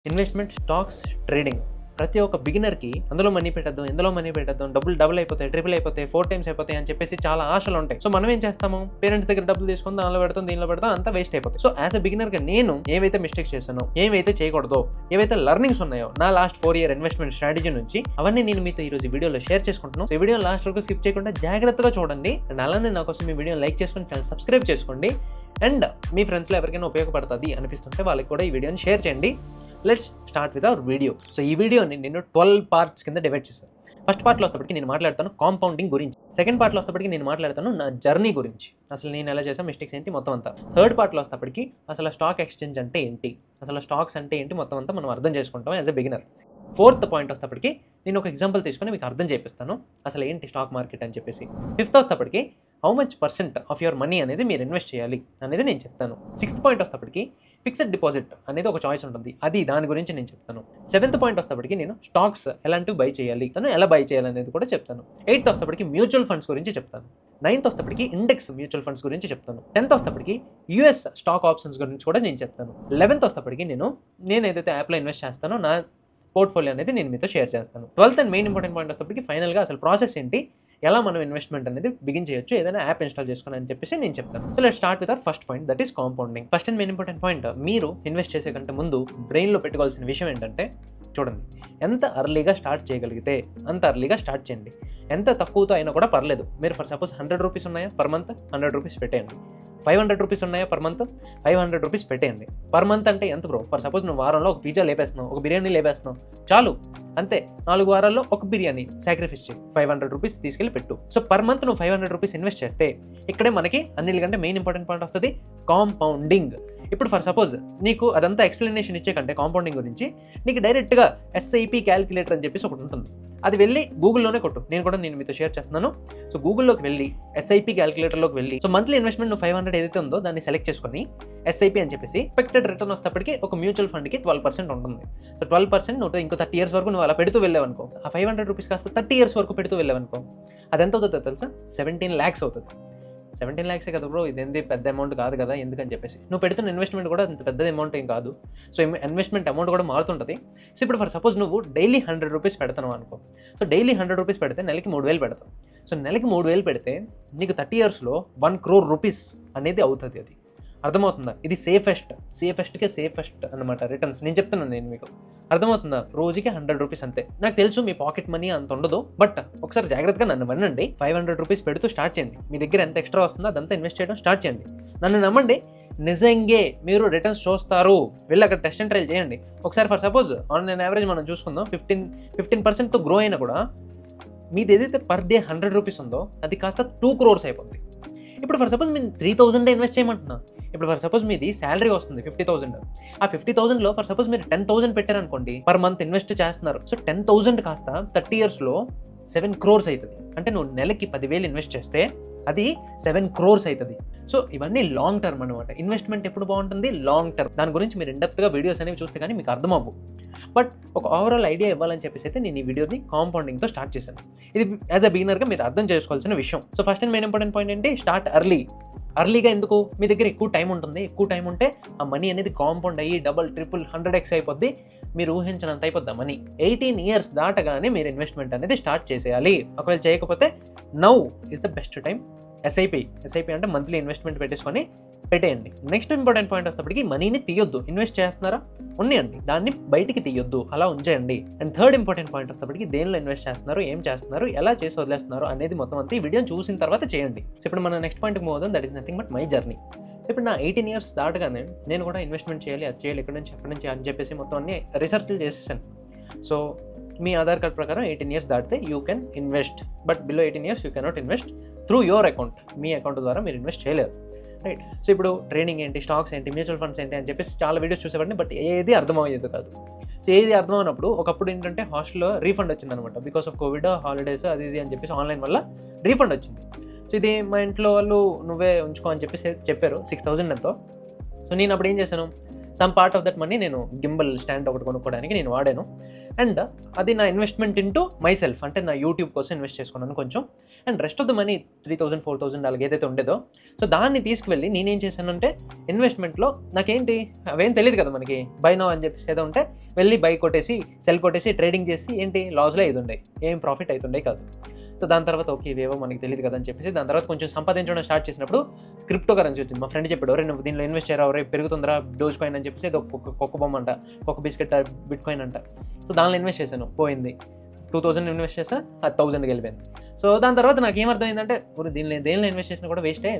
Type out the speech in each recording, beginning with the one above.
Investment, stocks, trading ప్రతి ఒక్క బిగినర్‌కి అందులో మనీ పెట్టేద్దాం, ఇందులో మనీ పెట్టేద్దాం, డబ్బులు డబుల్ అయిపోతాయి, ట్రిపుల్ అయిపోతాయి, 4 టైమ్స్ అయిపోతాయి అని చెప్పేసి చాలా ఆశలు ఉంటాయి. సో మనం ఏం చేస్తాము, పేరెంట్స్ దగ్గర డబ్బులు తీసుకొని దానిలో పెడతాం, దీనిలో పెడతాం, అంతా వేస్ట్ అయిపోతుంది. సో యాజ్ ఎ బిగినర్‌గా నేను ఏవైతే మిస్టేక్స్ చేశానో, ఏవైతే చేయకూడదో, ఏవైతే లెర్నింగ్స్ ఉన్నాయో నా లాస్ట్ 4 ఇయర్ ఇన్వెస్ట్మెంట్ స్ట్రాటజీ నుంచి అవన్నీ నేను మీతో ఈ రోజు వీడియోలో షేర్ చేసుకుంటున్నాను. సో ఈ వీడియో లాస్ట్ వరకు స్కిప్ చేయకుండా జాగ్రత్తగా చూడండి. అండ్ అలానే నా కోసం ఈ వీడియోని లైక్ చేసుకొని ఛానల్ సబ్స్క్రైబ్ చేసుకోండి. అండ్ మీ ఫ్రెండ్స్లో ఎవరికైనా ఉపయోగపడుతుంది అనిపిస్తుంటే వాళ్ళకి కూడా ఈ వీడియోని షేర్ చేయండి. Let's start with our video. So ఈ వీడియోని నేను 12 పార్ట్స్ కింద డివైడ్ చేశాను. ఫస్ట్ పార్ట్లో వస్తేప్పటికి నేను మాట్లాడతాను కాంపౌండింగ్ గురించి. సెకండ్ పార్ట్లో వస్తేప్పటికి నేను మాట్లాడతాను నా జర్నీ గురించి, అసలు నేను ఎలా చేసాను, మిస్టేక్స్ ఏంటి మొత్తం అంతా. థర్డ్ పార్ట్లో వస్తేప్పటికి అసలు స్టాక్ ఎక్స్చేంజ్ అంటే ఏంటి, అసలు స్టాక్స్ అంటే ఏంటి మొత్తం అంతా మనం అర్థం చేసుకుంటాం as a beginner. Fourth point వస్తేప్పటికి నేను ఒక ఎగ్జాంపుల్ తీసుకొని మీకు అర్థం చేపిస్తాను అసలు ఏంటి స్టాక్ మార్కెట్ అని చెప్పేసి. ఫిఫ్త్ వస్తేప్పటికి how much percent of your money అనేది మీరు ఇన్వెస్ట్ చేయాలి అనేది నేను చెప్తాను. సిక్స్త్ పాయింట్ వస్తేప్పటికి ఫిక్స్డ్ డిపాజిట్ అనేది ఒక చాయిస్ ఉంటుంది, అది దాని గురించి నేను చెప్తాను. సెవెంత్ పాయింట్ వస్తేప్పటికి నేను స్టాక్స్ ఎలాంటివి బై చేయాలి, ఎలా బై చేయాలి అనేది కూడా చెప్తాను. ఎయిత్ వస్తేప్పటికి మ్యూచువల్ ఫండ్స్ గురించి చెప్తాను. నైన్త్ వస్తేప్పటికి ఇండెక్స్ మ్యూచువల్ ఫండ్స్ గురించి చెప్తాను. 10th వస్తేప్పటికి యూఎస్ స్టాక్ ఆప్షన్స్ గురించి కూడా నేను చెప్తాను. 11th వస్తేప్పటికి నేను ఏదైతే యాప్లో ఇన్వెస్ట్ చేస్తానో నా పోర్ట్ఫోలియో అనేది నేను మీతో షేర్ చేస్తాను. 12th and main important point వస్తేప్పటికి ఫైనల్గా అసలు ప్రాసెస్ ఏంటి, ఎలా మనం ఇన్వెస్ట్మెంట్ అనేది బిగిన్ చేయొచ్చు ఏదైనా యాప్ ఇన్స్టాల్ చేసుకుని అని చెప్పేసి నేను చెప్తాను. So let's start with our first point, that is compounding. First and main important point, మీరు ఇన్వెస్ట్ చేసే కంటే ముందు బ్రెయిన్లో పెట్టుకోవాల్సిన విషయం ఏంటంటే, చూడండి ఎంత అర్లీగా స్టార్ట్ చేయగలిగితే అంత అర్లీగా స్టార్ట్ చేయండి. ఎంత తక్కువతో అయినా కూడా పర్లేదు. మీరు ఫర్ సపోజ్ 100 రూపీస్ ఉన్నాయా పర్ మంత్, 100 రూపీస్ పెట్టేయండి. 500 రూపీస్ ఉన్నాయా పర్ మంత్, 500 రూపీస్ పెట్టేయండి. పర్ మంత్ అంటే ఎంత బ్రో, ఫర్ సపోజ్ నువ్వు వారంలో ఒక పిజ్జా లేపేస్తున్నావు, ఒక బిర్యానీ లేపేస్తున్నావు, చాలు అంతే. 4 వారాల్లో ఒక బిర్యానీ సాక్రిఫైస్ చేయి, 500 రూపీస్ తీసుకెళ్ళి పెట్టు. సో పర్ మంత్ నువ్వు 500 రూపీస్ ఇన్వెస్ట్ చేస్తే ఇక్కడే మనకి అన్నిటికంటే మెయిన్ ఇంపార్టెంట్ పాయింట్ వస్తుంది కాంపౌండింగ్. ఇప్పుడు ఫర్ సపోజ్ నీకు అదంతా ఎక్స్ప్లెనేషన్ ఇచ్చే కంటే కాంపౌండింగ్ గురించి నీకు డైరెక్ట్గా SIP క్యాలిక్యులేటర్ అని చెప్పేసి ఒకటి ఉంటుంది, అది వెళ్ళి గూగుల్లోనే కొట్టు. నేను మీతో షేర్ చేస్తున్నాను. సో గూగుల్లోకి వెళ్ళి SIP క్యాలిక్యులేటర్లోకి వెళ్ళి సో మంత్లీ ఇన్వెస్ట్మెంట్ నువ్వు 500 ఏదైతే ఉందో దాన్ని సెలెక్ట్ చేసుకొని SIP అని చెప్పేసి ఎక్స్పెక్టెడ్ రిటర్న్ వస్తేప్పటికి ఒక మ్యూచువల్ ఫండ్కి 12% ఉంటుంది. సో 12% నువ్వు ఇంకో 30 ఇయర్స్ వరకు నువ్వు అలా పెడుతూ వెళ్ళావనుకో, ఆ 500 రూపీస్ కాస్త 30 ఇయర్స్ వరకు పెడుతూ వెళ్ళావనుకో, అది ఎంత అవుతుందో తెలుసా, 17 lakhs అవుతుంది. 17 lakhs కదా బ్రో, ఇదేంది పెద్ద అమౌంట్ కాదు కదా ఎందుకని చెప్పేసి. నువ్వు పెడుతున్న ఇన్వెస్ట్మెంట్ కూడా అంత పెద్ద అమౌంట్ ఏం కాదు. సో ఇన్వెస్ట్మెంట్ అమౌంట్ కూడా మారుతుంటుంది. సో ఇప్పుడు ఫర్ సపోజ్ నువ్వు డైలీ 100 రూపీస్ పెడతావు అనుకో, సో డైలీ 100 రూపీస్ పెడితే నెలకి 3000 పెడతావు. సో నెలకి 3000 పెడితే నీకు 30 ఇయర్స్లో 1 crore రూపీస్ అనేది అవుతుంది. అది అర్థమవుతుందా? ఇది సేఫెస్ట్ అనమాట రిటర్న్స్. నేను చెప్తున్నాను మీకు అర్థమవుతుందా? రోజుకి 100 రూపీస్ అంతే. నాకు తెలుసు మీ పాకెట్ మనీ అంత ఉండదు, బట్ ఒకసారి జాగ్రత్తగా నన్ను వినండి. 500 రూపీస్ పెడుతూ స్టార్ట్ చేయండి. మీ దగ్గర ఎంత ఎక్స్ట్రా వస్తుందో అదంతా ఇన్వెస్ట్ చేయడం స్టార్ట్ చేయండి. నన్ను నమ్మండి, నిజంగా మీరు రిటర్న్స్ చూస్తారు. వెళ్ళి అక్కడ టెస్ట్ అండ్ ట్రైల్ చేయండి. ఒకసారి ఫర్ సపోజ్ ఆన్ యావరేజ్ మనం చూసుకుందాం, 15%తో గ్రో అయినా కూడా మీది ఏదైతే పర్ డే 100 రూపీస్ ఉందో అది కాస్త 2 crores అయిపోతుంది. ఇప్పుడు ఫర్ సపోజ్ మీరు 3000 ఇన్వెస్ట్ చేయమంటున్నా. ఇప్పుడు ఫర్ సపోజ్ మీది శాలరీ వస్తుంది 50,000. ఆ 50,000లో ఫర్ సపోజ్ మీరు 10,000 పెట్టారనుకోండి, పర్ మంత్ ఇన్వెస్ట్ చేస్తున్నారు. సో 10,000 కాస్త 30 ఇయర్స్లో 7 crores అవుతుంది. అంటే నువ్వు నెలకి 10,000 ఇన్వెస్ట్ చేస్తే అది 7 crores అవుతుంది. సో ఇవన్నీ లాంగ్ టర్మ్ అనమాట. ఇన్వెస్ట్మెంట్ ఎప్పుడు బాగుంటుంది, లాంగ్ టర్మ్. దాని గురించి మీరు ఇండెప్త్గా వీడియోస్ అనేవి చూస్తే కానీ మీకు అర్థం అవ్వు. బట్ ఒక ఓవరాల్ ఐడియా ఇవ్వాలని చెప్పేసి అయితే నేను ఈ వీడియోని కాంపౌండింగ్తో స్టార్ట్ చేశాను. ఇది యాజ్ అ బిగినర్గా మీరు అర్థం చేసుకోవాల్సిన విషయం. So first and main important point ఏంటి, స్టార్ట్ అర్లీగా. ఎందుకు? మీ దగ్గర ఎక్కువ టైం ఉంటుంది. ఎక్కువ టైం ఉంటే ఆ మనీ అనేది కాంపౌండ్ అయ్యి డబల్, ట్రిపుల్, 100x అయిపోద్ది. మీరు ఊహించినంత అయిపోద్ది మనీ. 18 years దాటగానే మీరు ఇన్వెస్ట్మెంట్ అనేది స్టార్ట్ చేసేయాలి. ఒకవేళ చేయకపోతే now is the best time. SIP అంటే మంత్లీ ఇన్వెస్ట్మెంట్ పెట్టేయండి. నెక్స్ట్ ఇంపార్టెంట్ పాయింట్ వస్తేప్పటికి మనీని తీయొద్దు. ఇన్వెస్ట్ చేస్తున్నారా, ఉన్నాయండి, దాన్ని బయటికి తీయొద్దు, అలా ఉంచేయండి. అండ్ థర్డ్ ఇంపార్టెంట్ పాయింట్ వస్తేప్పటికి దేనిలో ఇన్వెస్ట్ చేస్తున్నారు, ఏం చేస్తున్నారు, ఎలా చేసి వదిలేస్తున్నారు అనేది మొత్తం అంతా ఈ వీడియోని చూసిన తర్వాత చేయండి. సో ఇప్పుడు మన నెక్స్ట్ పాయింట్కి మూవ్ అవుతాం, that is nothing but my journey. ఇప్పుడు నా 18 years దాటగానే నేను కూడా ఇన్వెస్ట్మెంట్ చేయాలి, అది చేయాలి, ఎక్కడి నుంచి అని చెప్పేసి మొత్తం అన్ని రీసెర్చ్లు చేసేసాను. సో మీ ఆధార్ కార్డ్ ప్రకారం 18 years దాటితే you can invest, but below 18 years you cannot invest through your account. Me account ద్వారా మీరు ఇన్వెస్ట్ చేయలేరు, రైట్? సో ఇప్పుడు ట్రేడింగ్ ఏంటి, స్టాక్స్ ఏంటి, మ్యూచువల్ ఫండ్స్ ఏంటి అని చెప్పేసి చాలా వీడియోస్ చూసేవాడిని, బట్ ఏది అర్థమయ్యేది కాదు. సో ఏది అర్థమైనప్పుడు ఒకప్పుడు ఏంటంటే హాస్టల్లో రీఫండ్ వచ్చిందనమాట. బికాస్ ఆఫ్ కోవిడ్, హాలిడేస్, అది ఇది అని చెప్పేసి ఆన్లైన్ వల్ల రీఫండ్ వచ్చింది. సో ఇది మా ఇంట్లో వాళ్ళు నువ్వే ఉంచుకో అని చెప్పేసి చెప్పారు, 6,000 ఎంతో. సో నేను అప్పుడు ఏం చేశాను, some part of that money నేను గింబల్ స్టాండ్ ఒకటి కొనుక్కోవడానికి నేను వాడాను. అండ్ అది నా ఇన్వెస్ట్మెంట్ ఇంటూ మై సెల్ఫ్, అంటే నా యూట్యూబ్ కోసం ఇన్వెస్ట్ చేసుకున్నాను కొంచెం. And rest of the money 3,000 4,000 అలాగే ఏదైతే ఉండేదో, సో దాన్ని తీసుకువెళ్ళి నేనేం చేశానంటే ఇన్వెస్ట్మెంట్లో నాకేంటి అవేం తెలియదు కదా మనకి, బై నో అని చెప్పేసి ఏదో ఉంటే వెళ్ళి బై కొట్టేసి సెల్ కొట్టేసి ట్రేడింగ్ చేసి ఏంటి లాస్లో అవుతుండే, ఏం ప్రాఫిట్ అవుతుండే కాదు. సో దాని తర్వాత ఓకే ఇవేవో మనకి తెలియదు కదా అని చెప్పేసి దాని తర్వాత కొంచెం సంపాదించడం స్టార్ట్ చేసినప్పుడు క్రిప్టో కరెన్సీ వచ్చింది. మా ఫ్రెండ్ చెప్పాడు, రే నువ్వు దీనిలో ఇన్వెస్ట్ చేయరా, రేపు పెరుగుతుందిరా డోజ్ కాయిన్ అని చెప్పేసి ఏదో కుక్క బొమ్మ అంట, కుక్క బిస్కెట్ బిట్ కాయిన్ అంట. సో దానిలో ఇన్వెస్ట్ చేశాను, పోయింది. 2,000 ఇన్వెస్ట్ చేస్తా, అది 1,000 వెళ్ళిపోయింది. సో దాని తర్వాత నాకు ఏమర్థమైందంటే దేనిలో ఇన్వెస్ట్ చేసినా కూడా వేస్టే.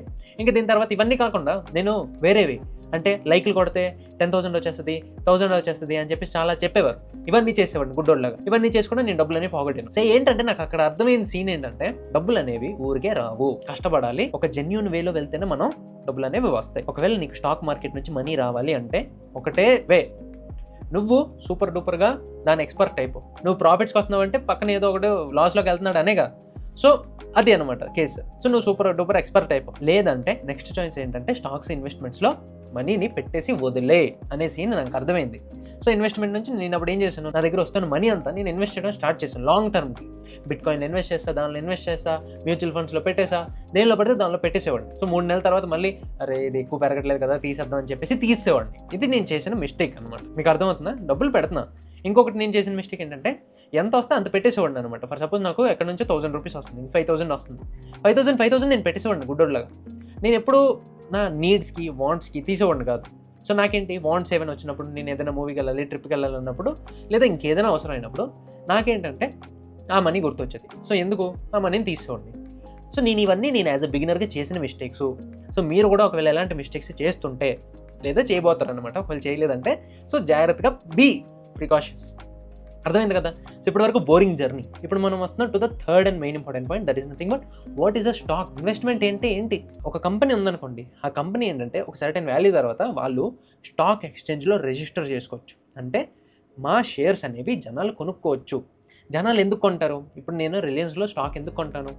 ఇంకా దీని తర్వాత ఇవన్నీ కాకుండా నేను వేరేవి అంటే లైక్లు కొడితే 10,000 వచ్చేస్తుంది, 1,000 వచ్చేస్తుంది అని చెప్పి చాలా చెప్పేవారు. ఇవన్నీ చేసేవాడిని గుడ్డోళ్ళగా. ఇవన్నీ చేసుకుంటే నేను డబ్బులు అనేవి పోగొట్టాను. సో ఏంటంటే నాకు అక్కడ అర్థమైన సీన్ ఏంటంటే డబ్బులు అనేవి ఊరికే రావు, కష్టపడాలి. ఒక జెన్యూన్ వేలో వెళ్తేనే మనం డబ్బులు అనేవి వస్తాయి. ఒకవేళ నీకు స్టాక్ మార్కెట్ నుంచి మనీ రావాలి అంటే ఒకటే వే, నువ్వు సూపర్ డూపర్గా దాని ఎక్స్పర్ట్ అయిపో. నువ్వు ప్రాఫిట్స్కి వస్తున్నావు అంటే పక్కన ఏదో ఒకటి లాస్లోకి వెళ్తున్నాడు అనేగా. సో అది అనమాట కేసు. సో నువ్వు సూపర్ డూపర్ ఎక్స్పర్ట్ అయిపో. లేదంటే నెక్స్ట్ చాయిస్ ఏంటంటే స్టాక్స్ ఇన్వెస్ట్మెంట్స్లో మనీని పెట్టేసి వదిలే అనే సీన్ నాకు అర్థమైంది. సో ఇన్వెస్ట్మెంట్ నుంచి నేను అప్పుడు ఏం చేశాను, నా దగ్గర వస్తున్న మనీ అంతా నేను ఇన్వెస్ట్ చేయడం స్టార్ట్ చేశాను లాంగ్ టర్మ్కి. బిట్ కాయిన్ ఇన్వెస్ట్ చేస్తా, దానిలో ఇన్వెస్ట్ చేస్తా, మ్యూచువల్ ఫండ్స్లో పెట్టేసా, దేనిలో పడితే దానిలో పెట్టేసేవాడిని. సో 3 నెలల తర్వాత మళ్ళీ అరే ఇది ఎక్కువ పెరగట్లేదు కదా తీసేద్దాం అని చెప్పేసి తీసేవాడిని. ఇది నేను చేసిన మిస్టేక్ అనమాట. మీకు అర్థమవుతుందా? డబ్బులు పెడుతున్నా. ఇంకొకటి నేను చేసిన మిస్టేక్ ఏంటంటే ఎంత వస్తే అంత పెట్టేసేవాడిని అనమాట. ఫర్ సపోజ్ నాకు ఎక్కడ నుంచి 1,000 రూపీస్ వస్తుంది, 5,000 వస్తుంది, 5,000 నేను పెట్టేసేవాడిని గుడ్డోడ్లాగా. నేను ఎప్పుడు నా నీడ్స్కి వాంట్స్కి తీసేవాడిని కాదు. సో నాకేంటి వాంట్స్ ఏమైనా వచ్చినప్పుడు, నేను ఏదైనా మూవీకి వెళ్ళాలి, ట్రిప్కి వెళ్ళాలన్నప్పుడు, లేదా ఇంకేదైనా అవసరం అయినప్పుడు నాకేంటంటే ఆ మనీ గుర్తొచ్చేది. సో ఎందుకు ఆ మనీని తీసేవాడిని. సో నేను యాజ్ అ బిగినర్గా చేసిన మిస్టేక్స్. సో మీరు కూడా ఒకవేళ ఎలాంటి మిస్టేక్స్ చేస్తుంటే లేదా చేయబోతారనమాట, ఒకవేళ చేయలేదంటే సో జాగ్రత్తగా బీ ప్రికాషన్స్. అర్థమైంది కదా? సో ఇప్పటి వరకు బోరింగ్ జర్నీ. ఇప్పుడు మనం వస్తున్నాం to the third and main important point, that is nothing but what is a stock. Investment ఏంటి? ఒక కంపెనీ ఉందనుకోండి, ఆ కంపెనీ ఏంటంటే ఒక సర్టెన్ వాల్యూ తర్వాత వాళ్ళు స్టాక్ ఎక్స్చేంజ్లో రిజిస్టర్ చేసుకోవచ్చు. అంటే మా షేర్స్ అనేవి జనాలు కొనుక్కోవచ్చు. జనాలు ఎందుకు కొంటారు? ఇప్పుడు నేను రిలయన్స్లో స్టాక్ ఎందుకు కొంటాను?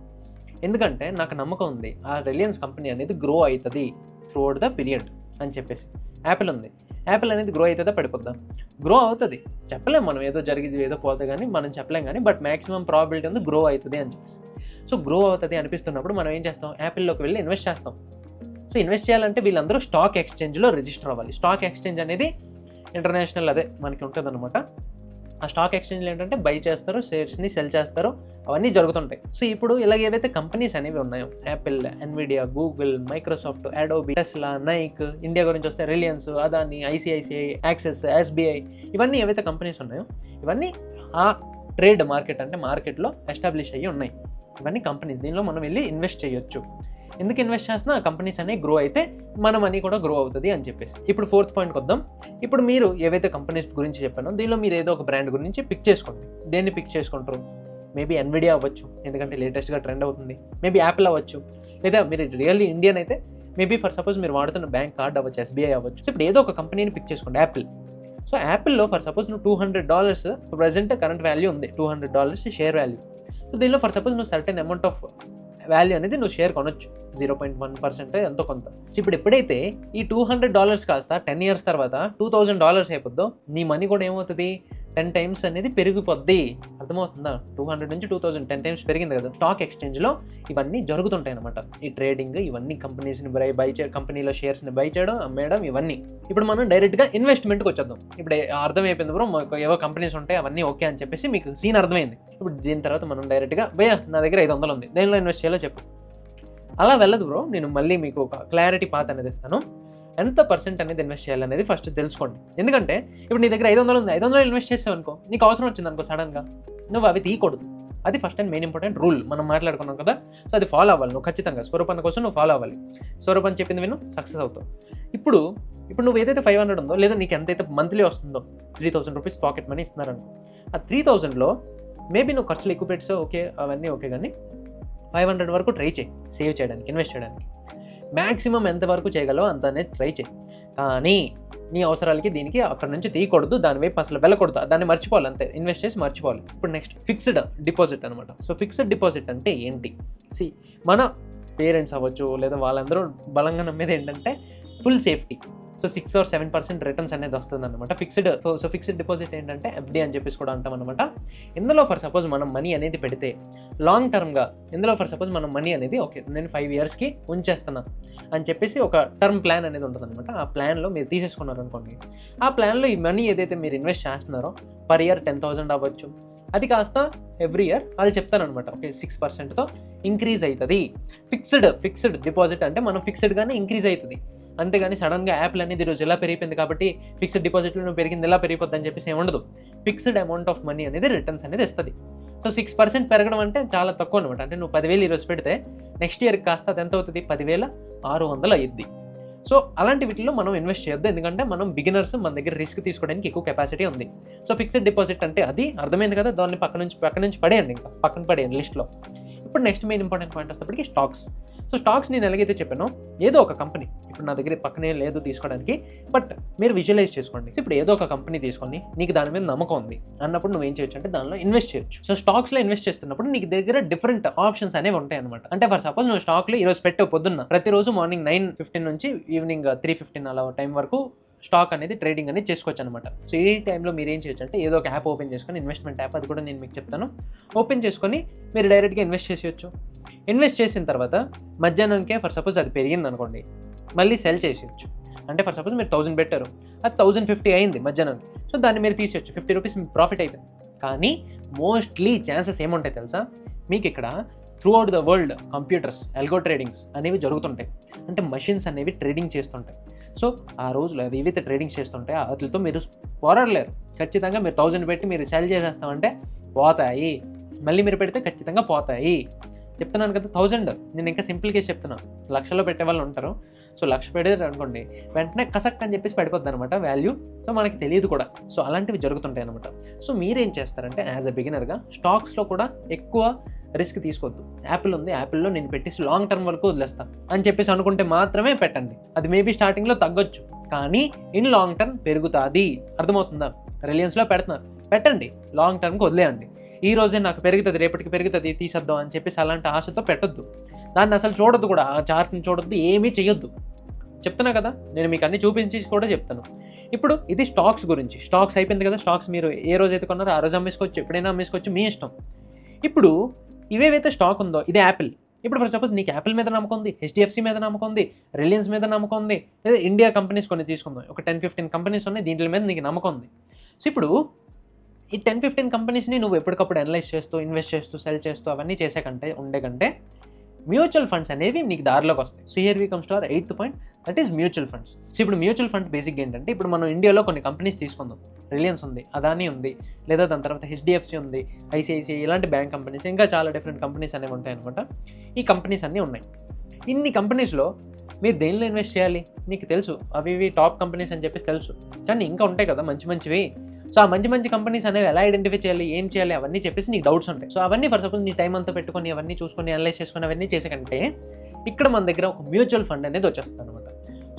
ఎందుకంటే నాకు నమ్మకం ఉంది ఆ రిలయన్స్ కంపెనీ అనేది గ్రో అవుతుంది త్రూఅవుట్ ద పీరియడ్ అని చెప్పేసి. యాపిల్ ఉంది, యాపిల్ అనేది గ్రో అవుతుందా పడిపోద్దా? గ్రో అవుతుంది. చెప్పలేం మనం, ఏదో జరిగింది ఏదో పోతే కానీ మనం చెప్పలేం కానీ, బట్ మ్యాక్సిమం ప్రాబిలిటీ ఉంది గ్రో అవుతుంది అని చెప్పేసి. సో గ్రో అవుతుంది అనిపిస్తున్నప్పుడు మనం ఏం చేస్తాం, యాపిల్లోకి వెళ్ళి ఇన్వెస్ట్ చేస్తాం. సో ఇన్వెస్ట్ చేయాలంటే వీళ్ళందరూ స్టాక్ ఎక్స్చేంజ్లో రిజిస్టర్ అవ్వాలి. స్టాక్ ఎక్స్చేంజ్ అనేది ఇంటర్నేషనల్ అదే మనకి ఉంటుంది అనమాట. ఆ స్టాక్ ఎక్స్చేంజ్లో ఏంటంటే బై చేస్తారు, షేర్స్ని సెల్ చేస్తారు, అవన్నీ జరుగుతుంటాయి. సో ఇప్పుడు ఇలాగ ఏవైతే కంపెనీస్ అనేవి ఉన్నాయో, Apple, Nvidia, Google, Microsoft, Adobe, Tesla, Nike, India గురించి వస్తే Reliance, Adani, ICICI, axis, SBI, ఇవన్నీ ఏవైతే కంపెనీస్ ఉన్నాయో ఇవన్నీ ఆ ట్రేడ్ మార్కెట్ అంటే మార్కెట్లో ఎస్టాబ్లిష్ అయ్యి ఉన్నాయి. ఇవన్నీ కంపెనీస్, దీనిలో మనం వెళ్ళి ఇన్వెస్ట్ చేయొచ్చు. ఎందుకు ఇన్వెస్ట్ చేస్తున్నా ఆ కంపెనీస్ అనేవి గ్రో అయితే మన మనీ కూడా గ్రో అవుతుంది అని చెప్పేసి. ఇప్పుడు 4th పాయింట్కి వద్దాం. ఇప్పుడు మీరు ఏవైతే కంపెనీస్ గురించి చెప్పానో దీనిలో మీరు ఏదో ఒక బ్రాండ్ గురించి పిక్ చేసుకోండి. దేన్ని పిక్ చేసుకుంటారు? మేబీ ఎన్విడియా అవ్వచ్చు, ఎందుకంటే లేటెస్ట్గా ట్రెండ్ అవుతుంది. మేబీ యాపిల్ అవ్వచ్చు, లేదా మీరు రియల్లీ ఇండియన్ అయితే మేబీ ఫర్ సపోజ్ మీరు వాడుతున్న బ్యాంక్ కార్డ్ అవ్వచ్చు, ఎస్బీఐ అవ్వచ్చు. ఇప్పుడు ఏదో ఒక కంపెనీని పిక్ చేసుకోండి, యాపిల్. సో యాపిల్లో ఫర్ సపోజ్ నువ్వు $200 ప్రజెంట్ కరెంట్ వాల్యూ ఉంది, $200 షేర్ వాల్యూ. సో దీనిలో ఫర్ సపోజ్ నువ్వు సర్టెన్ అమౌంట్ ఆఫ్ వాల్యూ అనేది నువ్వు షేర్ కొనొచ్చు, 0.1% ఎంతో కొంత. ఇప్పుడు ఎప్పుడైతే ఈ $200 కాస్త 10 years తర్వాత $2,000 అయిపోద్దో నీ మనీ కూడా ఏమవుతుంది, 10 times అనేది పెరిగిపోద్ది. అర్థమవుతుందా? 200 నుంచి 2000 10 times పెరిగింది కదా. స్టాక్ ఎక్స్చేంజ్లో ఇవన్నీ జరుగుతుంటాయి అనమాట. ఈ ట్రేడింగ్, ఇవన్నీ కంపెనీస్ని బై చేయడం, కంపెనీలో షేర్స్ని బై చేయడం, అమ్మేయడం, ఇవన్నీ. ఇప్పుడు మనం డైరెక్ట్గా ఇన్వెస్ట్మెంట్కి వచ్చేద్దాం. ఇప్పుడు అర్థమైపోయింది బ్రో, మాకు ఏవో కంపెనీస్ ఉంటాయి అవన్నీ ఓకే అని చెప్పేసి మీకు సీన్ అర్థమైంది. ఇప్పుడు దీని తర్వాత మనం డైరెక్ట్గా భయ్యా నా దగ్గర 500 ఉంది, దేనిలో ఇన్వెస్ట్ చేయాలో చెప్పు. అలా వెళ్ళదు బ్రో. నేను మళ్ళీ మీకు ఒక క్లారిటీ పాత్ అనేది ఇస్తాను. ఎంత % అనేది ఇన్వెస్ట్ చేయాలనేది ఫస్ట్ తెలుసుకోండి. ఎందుకంటే ఇప్పుడు నీ దగ్గర 500 ఉంది, 500 ఇన్వెస్ట్ చేసావు అనుకో, నీకు అవసరం వచ్చింది అనుకో సడన్గా, నువ్వు అవి తీయకూడదు. అది first and main important rule మనం మాట్లాడుకున్నాం కదా. సో అది ఫాలో అవ్వాలి నువ్వు ఖచ్చితంగా. స్వరూపాన్ని కోసం నువ్వు ఫాలో అవ్వాలి. స్వరూపాన్ని చెప్పింది విను, సక్సెస్ అవుతావు. ఇప్పుడు నువ్వు ఏదైతే 500 ఉందో, లేదా నీకు ఎంతైతే మంత్లీ వస్తుందో, 3,000 రూపీస్ పాకెట్ మనీ ఇస్తున్నారనుకో, ఆ 3,000లో మేబీ నువ్వు ఖర్చులు ఎక్కువ పెట్టావు, ఓకే అవన్నీ ఓకే, కానీ 500 వరకు ట్రై చేయి సేవ్ చేయడానికి, ఇన్వెస్ట్ చేయడానికి. మ్యాక్సిమం ఎంతవరకు చేయగలవో అంత అనేది ట్రై చేయి. కానీ నీ అవసరాలకి దీనికి అక్కడ నుంచి తీయకూడదు, దాని వైపు అసలు వెళ్ళకూడదు, దాన్ని మర్చిపోవాలి అంతే, ఇన్వెస్ట్ చేసి మర్చిపోవాలి. ఇప్పుడు నెక్స్ట్ ఫిక్స్డ్ డిపాజిట్ అనమాట. సో ఫిక్స్డ్ డిపాజిట్ అంటే ఏంటి? మన పేరెంట్స్ అవ్వచ్చు లేదా వాళ్ళందరూ బలంగా నమ్మేది ఏంటంటే full safety. So 6 or 7% returns అనేది వస్తుంది అనమాట ఫిక్స్డ్. సో ఫిక్స్డ్ డిపాజిట్ ఏంటంటే FD అని చెప్పేసి కూడా అంటాం అనమాట. ఇందులో ఫర్ సపోజ్ మనం మనీ అనేది పెడితే లాంగ్ టర్మ్గా ఇందులో ఫర్ సపోజ్ మనం మనీ అనేది ఓకే నేను 5 yearsకి ఉంచేస్తున్నా అని చెప్పేసి ఒక టర్మ్ ప్లాన్ అనేది ఉంటుంది అనమాట. ఆ ప్లాన్లో మీరు తీసేసుకున్నారు అనుకోండి, ఆ ప్లాన్లో ఈ మనీ ఏదైతే మీరు ఇన్వెస్ట్ చేస్తున్నారో పర్ ఇయర్ 10,000 అవ్వచ్చు, అది కాస్త ఎవ్రీ ఇయర్ వాళ్ళు చెప్తారనమాట ఓకే 6%తో ఇంక్రీజ్ అవుతుంది. ఫిక్స్డ్ డిపాజిట్ అంటే మనం ఫిక్స్డ్గానే ఇంక్రీజ్ అవుతుంది, అంతేగాని సడన్గా యాప్లు అనేది ఈరోజు ఎలా పెరిగిపోయింది కాబట్టి ఫిక్స్డ్ డిపాజిట్లో నువ్వు పెరిగింది ఎలా పెరిగిపోద్ది అని చెప్పేసి ఏముండదు. ఫిక్స్డ్ అమౌంట్ ఆఫ్ మనీ అనేది రిటర్న్స్ అనేది ఇస్తుంది. సో 6% పెరగడం అంటే చాలా తక్కువ అనమాట. అంటే నువ్వు 10,000 ఈరోజు పెడితే నెక్స్ట్ ఇయర్కి కాస్త అది ఎంత అవుతుంది, 10,600 అయ్యిద్ది. సో అలాంటి వీటిలో మనం ఇన్వెస్ట్ చేయొద్దు, ఎందుకంటే మనం బిగినర్స్, మన దగ్గర రిస్క్ తీసుకోవడానికి ఎక్కువ కెపాసిటీ ఉంది. సో ఫిక్స్డ్ డిపాజిట్ అంటే అది అర్థమైంది కదా, దాన్ని పక్క నుంచి పడేయండి, ఇంకా పక్కన పడేయండి లిస్ట్లో. ఇప్పుడు నెక్స్ట్ మెయిన్ ఇంపార్టెంట్ పాయింట్ వస్తేప్పటికి స్టాక్స్. సో స్టాక్స్ నేను ఎలాగైతే చెప్పానో ఏదో ఒక కంపెనీ, ఇప్పుడు నా దగ్గర పక్కనే లేదు తీసుకోవడానికి, బట్ మీరు విజువలైజ్ చేసుకోండి. ఇప్పుడు ఏదో ఒక కంపెనీ తీసుకొని నీకు దాని మీద నమ్మకం ఉంది అన్నప్పుడు నువ్వేం చేయొచ్చు అంటే దానిలో ఇన్వెస్ట్ చేయొచ్చు. సో స్టాక్స్లో ఇన్వెస్ట్ చేస్తున్నప్పుడు నీకు దగ్గర డిఫరెంట్ ఆప్షన్స్ అనేవి ఉంటాయి అనమాట. అంటే ఫర్ సపోజ్ నువ్వు స్టాక్లో ఈరోజు పెట్టే పొద్దున్న ప్రతిరోజు మార్నింగ్ 9:15 నుంచి ఈవినింగ్ 3:15 అలా టైం వరకు స్టాక్ అనేది ట్రేడింగ్ అనేది చేసుకోవచ్చు అనమాట. సో ఈ టైంలో మీరు ఏం చేయొచ్చు అంటే ఏదో ఒక యాప్ ఓపెన్ చేసుకొని, ఇన్వెస్ట్మెంట్ యాప్, అది కూడా నేను మీకు చెప్తాను, ఓపెన్ చేసుకొని మీరు డైరెక్ట్గా ఇన్వెస్ట్ చేసేయచ్చు. ఇన్వెస్ట్ చేసిన తర్వాత మధ్యాహ్నంకే ఫర్ సపోజ్ అది పెరిగింది అనుకోండి, మళ్ళీ సెల్ చేసేయచ్చు. అంటే ఫర్ సపోజ్ మీరు 1000 పెట్టారు, అది 1050 అయింది మధ్యాహ్నానికి, సో దాన్ని మీరు తీసేయచ్చు, 50 రూపీస్ ప్రాఫిట్ అవుతుంది. కానీ మోస్ట్లీ ఛాన్సెస్ ఏముంటాయి తెలుసా, మీకు ఇక్కడ throughout the world computers algo tradings అనేవి జరుగుతుంటాయి. అంటే మషిన్స్ అనేవి ట్రేడింగ్ చేస్తుంటాయి. సో ఆ రోజులో అవి ఏవైతే ట్రేడింగ్స్ చేస్తుంటాయి వాటితో మీరు పోరాడలేరు. ఖచ్చితంగా మీరు 1000 పెట్టి మీరు సెల్ చేసేస్తామంటే పోతాయి, మళ్ళీ మీరు పెడితే ఖచ్చితంగా పోతాయి. చెప్తున్నాను కదా 1000, నేను ఇంకా సింపుల్ కేసు చెప్తున్నాను. 1,00,000లో పెట్టే వాళ్ళు ఉంటారు. సో 1,00,000 పెడతారు అనుకోండి, వెంటనే కసక్ అని చెప్పేసి పడిపోద్ది అనమాట వాల్యూ. సో మనకి తెలియదు కూడా. సో అలాంటివి జరుగుతుంటాయి అనమాట. సో మీరేం చేస్తారంటే యాజ్ అ బిగినర్గా స్టాక్స్లో కూడా ఎక్కువ రిస్క్ తీసుకోవద్దు. యాపిల్ ఉంది, యాపిల్లో నేను పెట్టేసి లాంగ్ టర్మ్ వరకు వదిలేస్తాను అని చెప్పేసి అనుకుంటే మాత్రమే పెట్టండి. అది మేబీ స్టార్టింగ్లో తగ్గొచ్చు, కానీ ఇన్ లాంగ్ టర్మ్ పెరుగుతుంది. అర్థమవుతుందా? రిలయన్స్లో పెడుతున్నారు, పెట్టండి, లాంగ్ టర్మ్కి వదిలేయండి. ఈ రోజే నాకు పెరుగుతుంది, రేపటికి పెరుగుతుంది, తీసేద్దాం అని చెప్పేసి అలాంటి ఆశతో పెట్టొద్దు. దాన్ని అసలు చూడొద్దు కూడా, ఆ చార్ట్ని చూడొద్దు, ఏమీ చేయొద్దు. చెప్తున్నా కదా, నేను మీకు అన్ని చూపించి కూడా చెప్తాను. ఇప్పుడు ఇది స్టాక్స్ గురించి. స్టాక్స్ అయిపోయింది కదా, స్టాక్స్ మీరు ఏ రోజు అయితే కొన్నారో ఆ రోజు అమ్మేసుకోవచ్చు, ఎప్పుడైనా అమ్మేసుకోవచ్చు, మీ ఇష్టం. ఇప్పుడు ఇవేవైతే స్టాక్ ఉందో ఇది యాపిల్. ఇప్పుడు ఫర్ సపోజ్ నీకు యాపిల్ మీద నమ్మకం ఉంది, HDFC మీద నమ్మకం ఉంది, రిలయన్స్ మీద నమ్మకం ఉంది, లేదా ఇండియా కంపెనీస్ కొన్ని తీసుకుందాం, ఒక 10-15 కంపెనీస్ ఉన్నాయి, దీంట్ల మీద నీకు నమ్మకం ఉంది. సో ఇప్పుడు ఈ 10-15 కంపెనీస్ని నువ్వు ఎప్పటికప్పుడు అనలైజ్ చేస్తూ, ఇన్వెస్ట్ చేస్తూ, సెల్ చేస్తూ అవన్నీ ఉండే కంటే మ్యూచువల్ ఫండ్స్ అనేవి నీకు దారిలోకి వస్తాయి. So here we comes to our 8th point, that is mutual funds. సో ఇప్పుడు మ్యూచువల్ ఫండ్ బేసిక్ ఏంటంటే, ఇప్పుడు మనం ఇండియాలో కొన్ని కంపెనీస్ తీసుకుందాం, రిలయన్స్ ఉంది, అదానీ ఉంది, లేదా దాని తర్వాత HDFC ఉంది, ICICI, ఇలాంటి బ్యాంక్ కంపెనీస్, ఇంకా చాలా డిఫరెంట్ కంపెనీస్ అనేవి ఉంటాయి అనమాట. ఈ కంపెనీస్ అన్నీ ఉన్నాయి. ఇన్ని కంపెనీస్లో మీరు దేనిలో ఇన్వెస్ట్ చేయాలి నీకు తెలుసు, అవి టాప్ కంపెనీస్ అని చెప్పేసి తెలుసు, కానీ ఇంకా ఉంటాయి కదా మంచివి. సో ఆ మంచి కంపెనీస్ అనేవి ఎలా ఐడెంటిఫై చేయాలి, ఏం చేయాలి, అవన్నీ చెప్పేసి నీకు డౌట్స్ ఉంటాయి. సో అవన్నీ ఫర్ సపోజ్ నీ టైం అంతా పెట్టుకొని అవన్నీ చూసుకొని అనలైజ్ చేసుకొని అవన్నీ చేసే కంటే ఇక్కడ మన దగ్గర ఒక మ్యూచువల్ ఫండ్ అనేది వచ్చేస్తుంది అనమాట.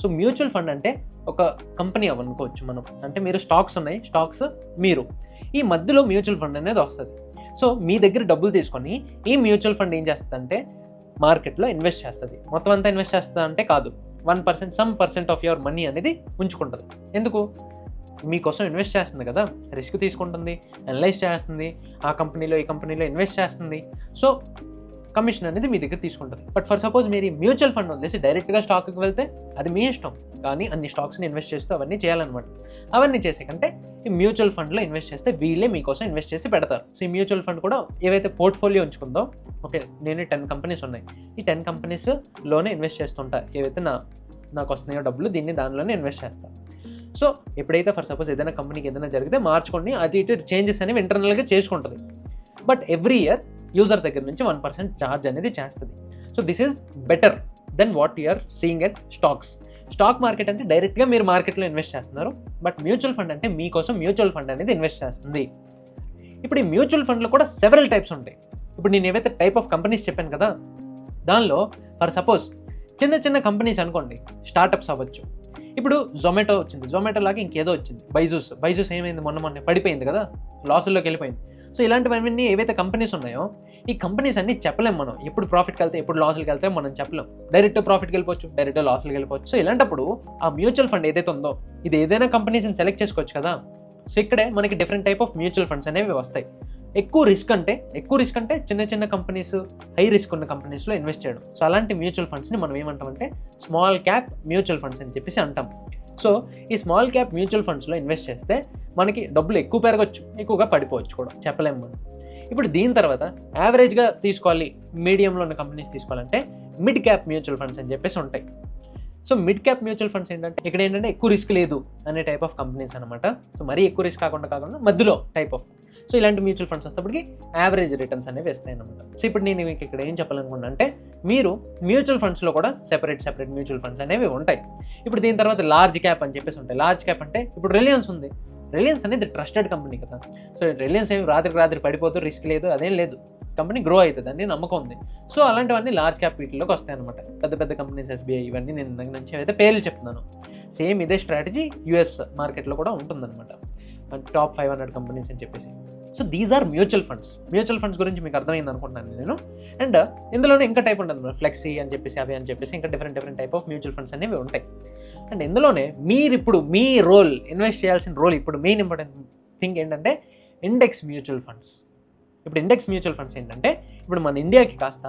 సో మ్యూచువల్ ఫండ్ అంటే ఒక కంపెనీ అనుకోవచ్చు మనం, అంటే మీరు స్టాక్స్ ఉన్నాయి, స్టాక్స్ మీరు, ఈ మధ్యలో మ్యూచువల్ ఫండ్ అనేది వస్తుంది. సో మీ దగ్గర డబ్బులు తీసుకొని ఈ మ్యూచువల్ ఫండ్ ఏం చేస్తుందంటే మార్కెట్లో ఇన్వెస్ట్ చేస్తుంది. మొత్తం అంతా ఇన్వెస్ట్ చేస్తుంది అంటే కాదు, 1% some percent of your money అనేది ఉంచుకుంటుంది. ఎందుకు? మీకోసం ఇన్వెస్ట్ చేస్తుంది కదా, రిస్క్ తీసుకుంటుంది, అనలైజ్ చేస్తుంది, ఆ కంపెనీలో ఈ కంపెనీలో ఇన్వెస్ట్ చేస్తుంది. సో కమిషన్ అనేది మీ దగ్గర తీసుకుంటుంది. బట్ ఫర్ సపోజ్ మీరు ఈ మ్యూచువల్ ఫండ్ వదిలేసి డైరెక్ట్గా స్టాక్కి వెళ్తే అది మీ ఇష్టం, కానీ అన్ని స్టాక్స్ని ఇన్వెస్ట్ చేస్తూ అవన్నీ చేయాలన్నమాట. అవన్నీ చేసే కంటే ఈ మ్యూచువల్ ఫండ్లో ఇన్వెస్ట్ చేస్తే వీళ్ళే మీకోసం ఇన్వెస్ట్ చేసి పెడతారు. సో ఈ మ్యూచువల్ ఫండ్ కూడా ఏవైతే పోర్ట్ఫోలియో ఉంచుకుందో, ఓకే నేను 10 కంపెనీస్ ఉన్నాయి, ఈ 10 కంపెనీస్లోనే ఇన్వెస్ట్ చేస్తుంటా, ఏవైతే నాకు వస్తున్నాయో డబ్బులు దీన్ని దానిలోనే ఇన్వెస్ట్ చేస్తాను. సో ఎప్పుడైతే ఫర్ సపోజ్ ఏదైనా కంపెనీకి ఏదైనా జరిగితే మార్చుకొని అది ఇటు చేంజెస్ అనేవి ఇంటర్నల్గా చేసుకుంటుంది. బట్ ఎవ్రీ ఇయర్ యూజర్ దగ్గర నుంచి 1% ఛార్జ్ అనేది చేస్తుంది. So this is better than what you're seeing at stocks. Stock market అంటే డైరెక్ట్గా మీరు మార్కెట్లో ఇన్వెస్ట్ చేస్తున్నారు, బట్ మ్యూచువల్ ఫండ్ అంటే మీకోసం మ్యూచువల్ ఫండ్ అనేది ఇన్వెస్ట్ చేస్తుంది. ఇప్పుడు ఈ మ్యూచువల్ ఫండ్లో కూడా సెవెరల్ టైప్స్ ఉంటాయి. ఇప్పుడు నేను ఏవైతే టైప్ ఆఫ్ కంపెనీస్ చెప్పాను కదా, దానిలో ఫర్ సపోజ్ చిన్న కంపెనీస్ అనుకోండి, స్టార్టప్స్ అవ్వచ్చు. ఇప్పుడు జొమాటో వచ్చింది, జొమాటో లాగా ఇంకేదో వచ్చింది, బైజూస్ ఏమైంది మొన్న పడిపోయింది కదా, లాసుల్లోకి వెళ్ళిపోయింది. సో ఇలాంటివన్నీ ఏవైతే కంపెనీస్ ఉన్నాయో ఈ కంపెనీస్ అన్ని చెప్పలేం మనం, ఎప్పుడు ప్రాఫిట్కి వెళ్తే ఎప్పుడు లాస్కి వెళ్తే మనం చెప్పలేం. డైరెక్ట్ ప్రాఫిట్కి వెళ్ళిపోవచ్చు, డైరెక్ట్ లాస్కి వెళ్ళిపోవచ్చు. సో ఇలాంటప్పుడు ఆ మ్యూచువల్ ఫండ్ ఏదైతే ఉందో ఇది ఏదైనా కంపెనీస్ని సెలెక్ట్ చేసుకోవచ్చు కదా. సో ఇక్కడే మనకి different type of mutual funds అనేవి వస్తాయి. ఎక్కువ రిస్క్ అంటే చిన్న చిన్న కంపెనీస్, హై రిస్క్ ఉన్న కంపెనీస్లో ఇన్వెస్ట్ చేయడం. సో అలాంటి మ్యూచువల్ ఫండ్స్ని మనం ఏమంటామంటే స్మాల్ క్యాప్ మ్యూచువల్ ఫండ్స్ అని చెప్పేసి అంటాం. సో ఈ స్మాల్ క్యాప్ మ్యూచువల్ ఫండ్స్లో ఇన్వెస్ట్ చేస్తే మనకి డబ్బులు ఎక్కువ పెరగచ్చు, ఎక్కువగా పడిపోవచ్చు కూడా, చెప్పలేము మనం. ఇప్పుడు దీని తర్వాత యావరేజ్గా తీసుకోవాలి, మీడియంలో ఉన్న కంపెనీస్ తీసుకోవాలంటే మిడ్ క్యాప్ మ్యూచువల్ ఫండ్స్ అని చెప్పేసి ఉంటాయి. So mid cap mutual funds ఇక్కడ ఏంటంటే ఎక్కువ రిస్క్ లేదు అనే టైప్ ఆఫ్ కంపెనీస్ అనమాట. సో మరీ ఎక్కువ రిస్క్ కాకుండా మధ్యలో టైప్ ఆఫ్. సో ఇలాంటి మ్యూచువల్ ఫండ్స్ వస్తేప్పటికి యావరేజ్ రిటర్న్స్ అనేవి వస్తాయి అనమాట. సో ఇప్పుడు నేను మీకు ఇక్కడ ఏం చెప్పాలనుకున్నా అంటే మీరు మ్యూచువల్ ఫండ్స్లో కూడా సెపరేట్ మ్యూచువల్ ఫండ్స్ అనేవి ఉంటాయి. ఇప్పుడు దీని తర్వాత లార్జ్ క్యాప్ అని చెప్పేసి ఉంటాయి. లార్జ్ క్యాప్ అంటే ఇప్పుడు రిలయన్స్ ఉంది. రిలయన్స్ అనేది ట్రస్టెడ్ కంపెనీ కదా. సో రిలయన్స్ ఏమి రాత్రికి పడిపోతూ, రిస్క్ లేదు, అదేం లేదు, కంపెనీ గ్రో అవుతుంది అని నమ్మకం ఉంది. సో అలాంటివన్నీ లార్జ్ క్యాప్ వీటిలోకి వస్తాయి అనమాట. పెద్ద కంపెనీస్, ఎస్బీఐ, ఇవన్నీ నేను నుంచి అయితే పేర్లు చెప్తున్నాను. సేమ్ ఇదే స్ట్రాటజీ యూఎస్ మార్కెట్లో కూడా ఉంటుందన్నమాట, టాప్ 500 కంపెనీస్ అని చెప్పేసి. So these are mutual funds. Mutual funds గురించి మీకు అర్థమైంది అనుకుంటున్నాను నేను. అండ్ ఇందులోనే ఇంకా టైప్ ఉంటుంది, ఫ్లెక్సీ అని చెప్పేసి, అవి అని చెప్పేసి ఇంకా different type of mutual funds అనేవి ఉంటాయి. అండ్ ఇందులోనే మీరు ఇప్పుడు మీ రోల్, ఇన్వెస్ట్ చేయాల్సిన రోల్, ఇప్పుడు మెయిన్ ఇంపార్టెంట్ థింగ్ ఏంటంటే ఇండెక్స్ మ్యూచువల్ ఫండ్స్. ఇప్పుడు ఇండెక్స్ మ్యూచువల్ ఫండ్స్ ఏంటంటే ఇప్పుడు మన ఇండియాకి కాస్త